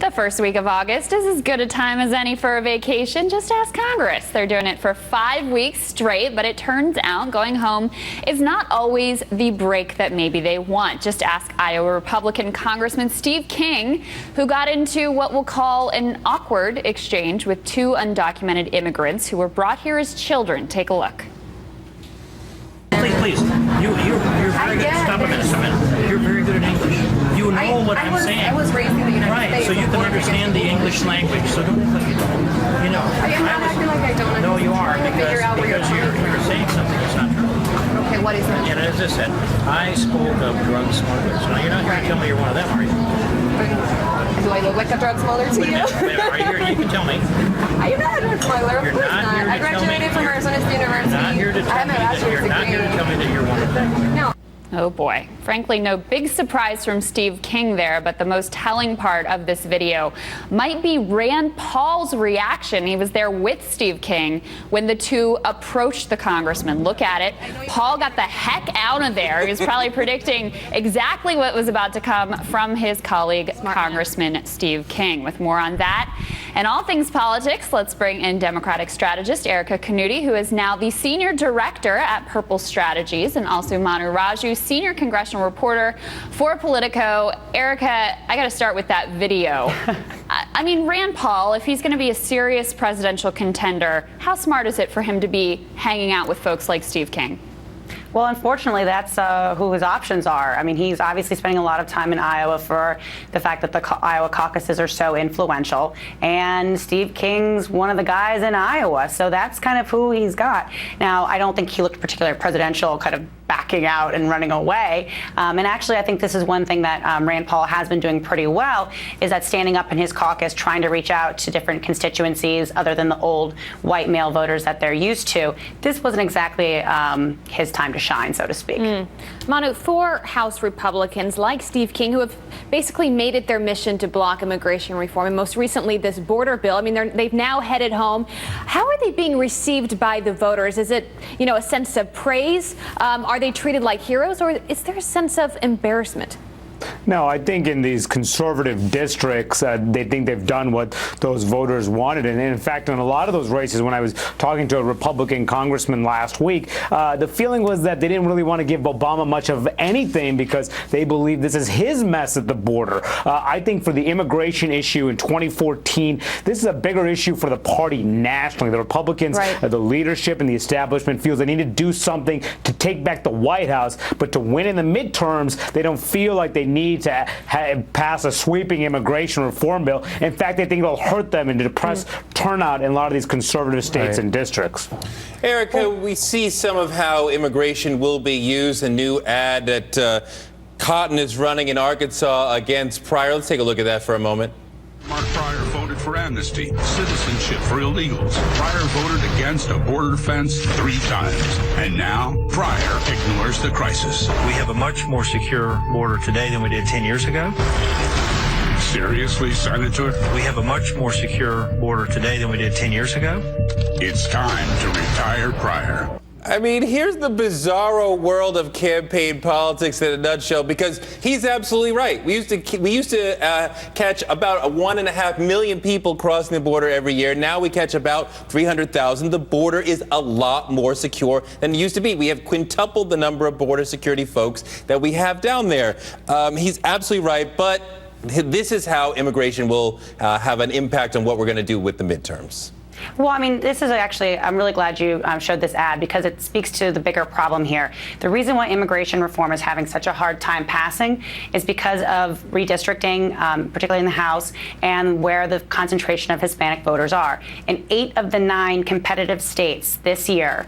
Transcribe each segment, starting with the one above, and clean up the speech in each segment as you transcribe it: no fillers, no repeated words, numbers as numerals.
The first week of August is as good a time as any for a vacation. Just ask Congress. They're doing it for 5 weeks straight, but it turns out going home is not always the break that maybe they want. Just ask Iowa Republican Congressman Steve King, who got into what we'll call an awkward exchange with two undocumented immigrants who were brought here as children. Take a look. Please. You're very good. Stop a minute. You're very good at English. You know what I'm saying. I was raised in the United States. Right, so you can understand the English language. So don't act like you don't. You know. I'm not acting like I don't. No, you are, because you're saying something that's not true. Okay, what is that? And as I said, I spoke of drug smugglers. Now, you're not here to tell me you're one of them, are you? Do I look like a drug smuggler to you? Are you here? You can tell me. I'm not a drug smuggler. Of course not. I graduated from Arizona State University. You're not here to tell me that you're one of them. No. Oh boy. Frankly, no big surprise from Steve King there, but the most telling part of this video might be Rand Paul's reaction. He was there with Steve King when the two approached the congressman. Look at it. Paul got the heck out of there. He was probably predicting exactly what was about to come from his colleague, Congressman Steve King. With more on that and all things politics, let's bring in Democratic strategist Erikka Knuti, who is now the senior director at Purple Strategies, and also Manu, Raju, senior congressional reporter for Politico. Erikka, I got to start with that video. I mean, Rand Paul, if he's going to be a serious presidential contender, how smart is it for him to be hanging out with folks like Steve King? Well, unfortunately, that's who his options are. I mean, he's obviously spending a lot of time in Iowa for the fact that the Iowa caucuses are so influential. And Steve King's one of the guys in Iowa. So that's kind of who he's got. Now, I don't think he looked particularly presidential, kind of backing out and running away. And actually, I think this is one thing that Rand Paul has been doing pretty well, is that standing up in his caucus, trying to reach out to different constituencies other than the old white male voters that they're used to. This wasn't exactly his time to shine, so to speak. Manu, 4 House Republicans like Steve King who have basically made it their mission to block immigration reform, and most recently this border bill. I mean, they've now headed home. How are they being received by the voters? Is it, a sense of praise? Are they treated like heroes, or is there a sense of embarrassment? No, I think in these conservative districts, they think they've done what those voters wanted. And in fact, in a lot of those races, when I was talking to a Republican congressman last week, the feeling was that they didn't really want to give Obama much of anything because they believe this is his mess at the border. I think for the immigration issue in 2014, this is a bigger issue for the party nationally. The Republicans, the leadership and the establishment feels they need to do something to take back the White House. But to win in the midterms, they don't feel like they need to pass a sweeping immigration reform bill. In fact, they think it'll hurt them and depress turnout in a lot of these conservative states and districts. Erikka, we see some of how immigration will be used. A new ad that Cotton is running in Arkansas against Pryor. Let's take a look at that for a moment. Mark Pryor voted for amnesty, citizenship for illegals. Pryor voted against a border fence 3 times. And now, Pryor ignores the crisis. We have a much more secure border today than we did 10 years ago. Seriously, Senator? We have a much more secure border today than we did 10 years ago. It's time to retire Pryor. I mean, here's the bizarro world of campaign politics in a nutshell, because he's absolutely right. We used to catch about 1.5 million people crossing the border every year. Now we catch about 300,000. The border is a lot more secure than it used to be. We have quintupled the number of border security folks that we have down there. He's absolutely right, but this is how immigration will have an impact on what we're going to do with the midterms. Well, I mean, this is actually, I'm really glad you showed this ad because it speaks to the bigger problem here. The reason why immigration reform is having such a hard time passing is because of redistricting, particularly in the House, and where the concentration of Hispanic voters are. In 8 of the 9 competitive states this year,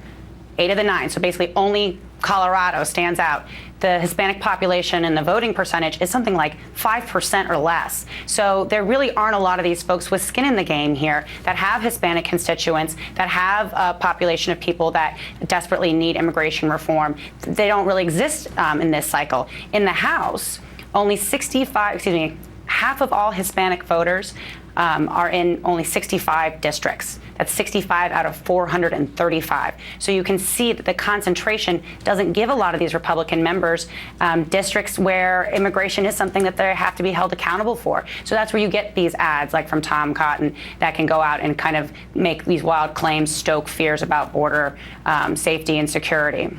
8 of the 9, so basically only Colorado stands out. The Hispanic population and the voting percentage is something like 5% or less. So there really aren't a lot of these folks with skin in the game here that have Hispanic constituents, that have a population of people that desperately need immigration reform. They don't really exist in this cycle. In the House, only half of all Hispanic voters are in only 65 districts. That's 65 out of 435. So you can see that the concentration doesn't give a lot of these Republican members districts where immigration is something that they have to be held accountable for. So that's where you get these ads like from Tom Cotton that can go out and kind of make these wild claims, stoke fears about border safety and security.